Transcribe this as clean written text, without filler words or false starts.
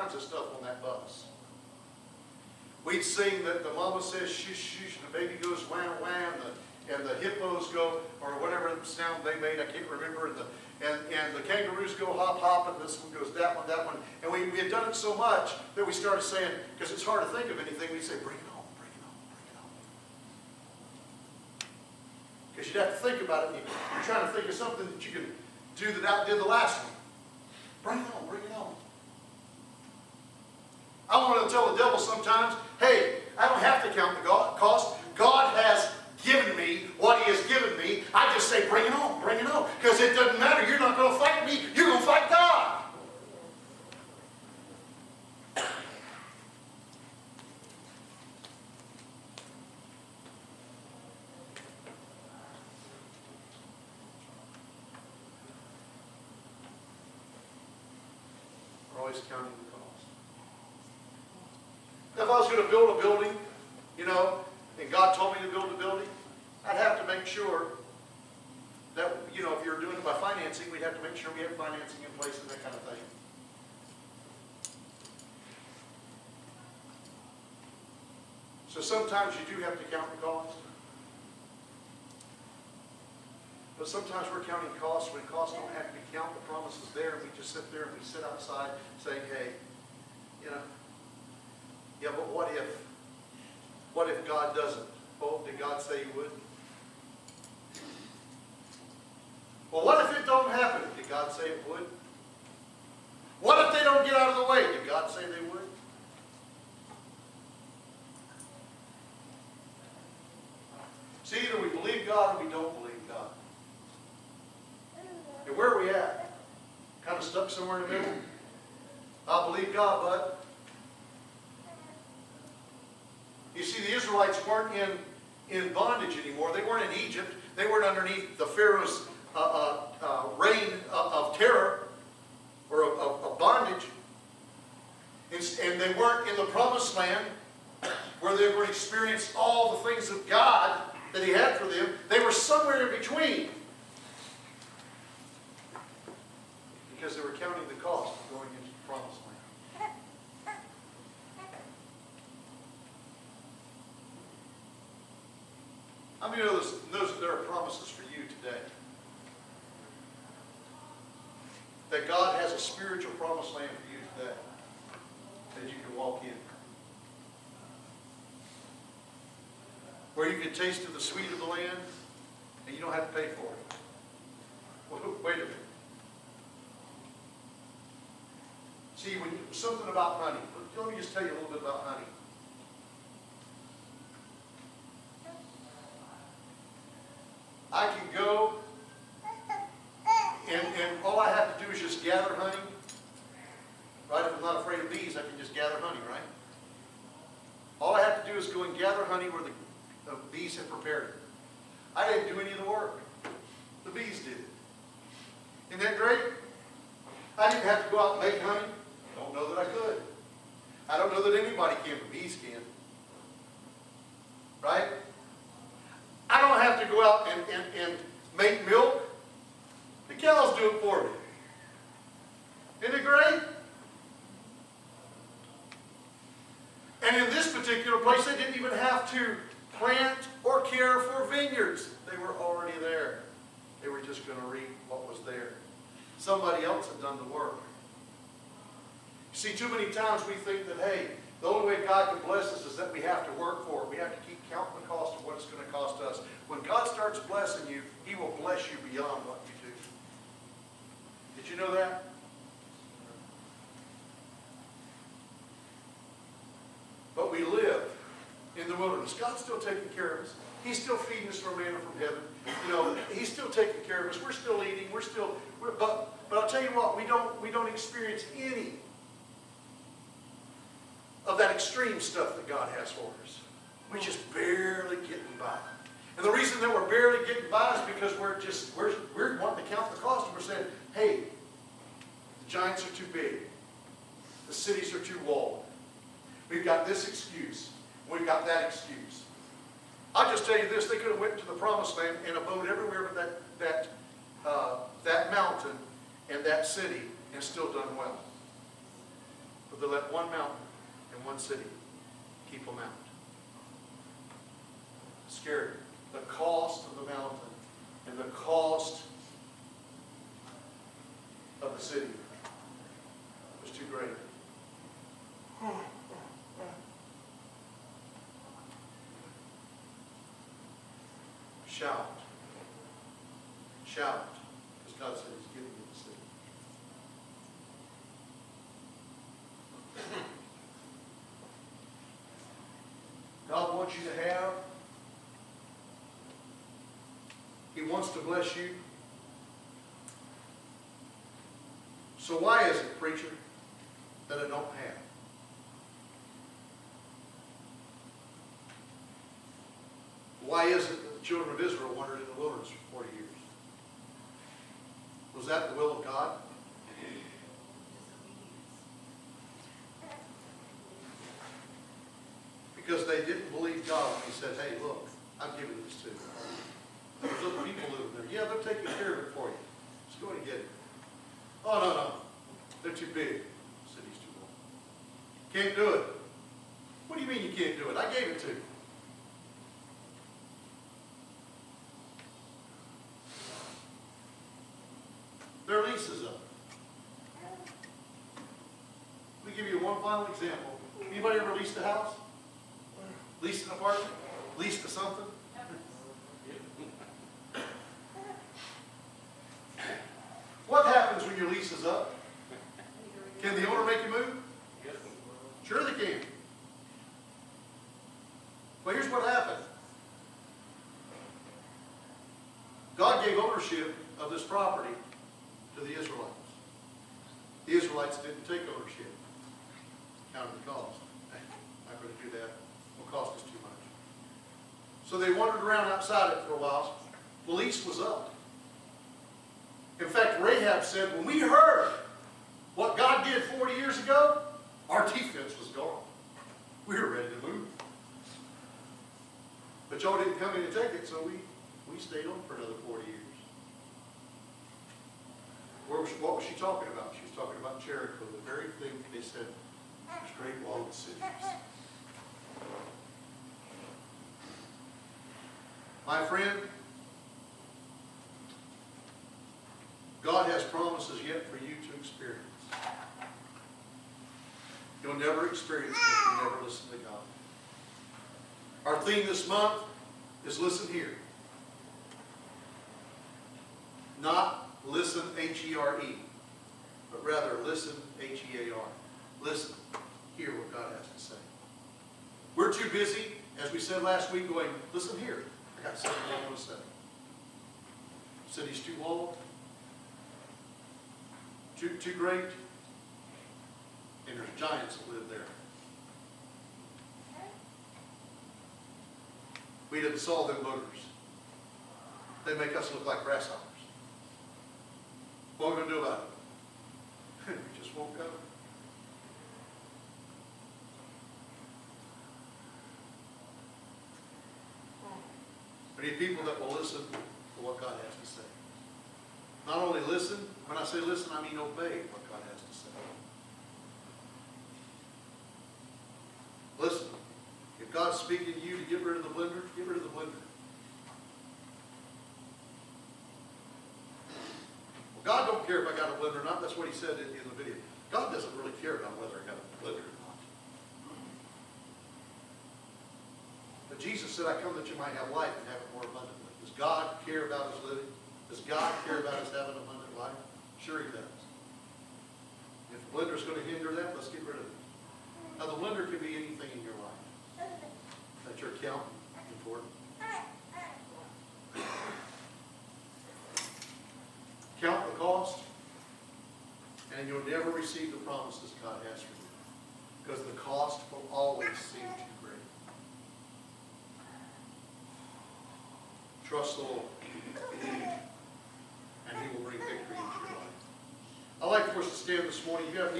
kinds of stuff on that bus. We'd sing that the mama says shush shush, and the baby goes wham wham, and the hippos go, or whatever sound they made, I can't remember, and the kangaroos go hop hop, and this one goes that one. And we had done it so much that we started saying, because it's hard to think of anything, we'd say, bring it on, bring it on, bring it on. Because you'd have to think about it, and you're trying to think of something that you can do that outdid the last one. Bring it on, bring it on. I want to tell the devil sometimes, hey, I don't have to count the cost. God has given me what He has given me. I just say, bring it on, because it doesn't matter. You're not going to fight me. You're going to fight God. We're always counting the cost. If I was going to build a building, and God told me to build a building, I'd have to make sure that, if you're doing it by financing, we'd have to make sure we have financing in place and that kind of thing. So sometimes you do have to count the cost. But sometimes we're counting costs when costs don't have to be counted. The promise is there, and we just sit there and we sit outside saying, hey, yeah, but what if? What if God doesn't? Oh, did God say He would? Well, what if it don't happen? Did God say it would? What if they don't get out of the way? Did God say they would? See, either we believe God or we don't believe God. And where are we at? Kind of stuck somewhere in the middle? I believe God, bud. You see, the Israelites weren't in bondage anymore. They weren't in Egypt. They weren't underneath the Pharaoh's reign of terror or of bondage. And they weren't in the promised land where they were going to experience all the things of God that He had for them. They were somewhere in between. Because they were counting the cost of going into the promised land. How many of those knows that there are promises for you today? That God has a spiritual promised land for you today that you can walk in. Where you can taste of the sweet of the land and you don't have to pay for it. Well, wait a minute. See, something about honey. Let me just tell you a little bit about honey. I can go and all I have to do is just gather honey. Right? If I'm not afraid of bees, I can just gather honey, right? All I have to do is go and gather honey where the bees have prepared it. I didn't do any of the work. The bees did it. Isn't that great? I didn't have to go out and make honey. Don't know that I could. I don't know that anybody can, but bees can. Right? I don't have to go out and make milk. The cows do it for me. Isn't it great? And in this particular place, they didn't even have to plant or care for vineyards. They were already there. They were just going to reap what was there. Somebody else had done the work. See, too many times we think that, hey, the only way God can bless us is that we have to work for it. We have to keep counting the cost of what it's going to cost us. When God starts blessing you, He will bless you beyond what you do. Did you know that? But we live in the wilderness. God's still taking care of us. He's still feeding us from manna from heaven. He's still taking care of us. We're still eating. But I'll tell you what, we don't experience any of that extreme stuff that God has for us. We're just barely getting by. And the reason that we're barely getting by is because we're wanting to count the cost, and we're saying, hey, the giants are too big. The cities are too walled. We've got this excuse. We've got that excuse. I'll just tell you this, they could have went to the promised land and abode everywhere but that mountain and that city and still done well. Would they let one mountain in one city keep them out? Scary. The cost of the mountain and the cost of the city was too great. Shout. Shout. Because God said He's giving you the city. God wants you to have. He wants to bless you. So why is it, preacher, that I don't have? Why is it that the children of Israel wandered in the wilderness for 40 years? Was that the will of God? Because they didn't believe God when He said, hey, look, I've given you this too. There's other people living there. Yeah, they're taking care of it for you. Just go ahead and get it. Oh, no. They're too big. The city's too long. Can't do it. What do you mean you can't do it? I gave it to you. Their lease is up. Let me give you one final example. Anybody ever leased a house? Leased an apartment? Leased a something? What happens when your lease is up? Can the owner make you move? Sure they can. Well, here's what happened. God gave ownership of this property to the Israelites. The Israelites didn't take ownership. Counted the cost. Hey, I'm not going to do that. It will cost us too much. So they wandered around outside it for a while. The lease was up. In fact, Rahab said, when we heard what God did 40 years ago, our defense was gone. We were ready to move. But y'all didn't come in and take it, so we stayed on for another 40 years. What was she talking about? She was talking about Jericho, the very thing they said was great walled cities. My friend, God has promises yet for you to experience. You'll never experience it if you never listen to God. Our theme this month is listen here. Not listen, H-E-R-E, but rather listen, H-E-A-R. Listen, hear what God has to say. We're too busy, as we said last week, going, listen here. I got something I want to say. City's too long, too great, and there's giants that live there. We didn't saw them boogers. They make us look like grasshoppers. What are we going to do about it? We just won't go. We need people that will listen to what God has to say. Not only listen, when I say listen, I mean obey what God has to say. Listen, if God's speaking to you to get rid of the blender, get rid of the blender. Well, God don't care if I got a blender or not. That's what He said in the video. God doesn't really care about whether I got a blender or not. But Jesus said, I come that you might have life and have it more abundantly. Does God care about us living? Does God care about us having an abundant life? Sure He does. If the blender is going to hinder that, let's get rid of it. Now, the blender can be anything in your life. That's your accountant. Important. Count the cost, and you'll never receive the promises God has for you. Because the cost will always seem too great. Trust the Lord, and He will bring victory into your life. I'd like for us to stand this morning. You have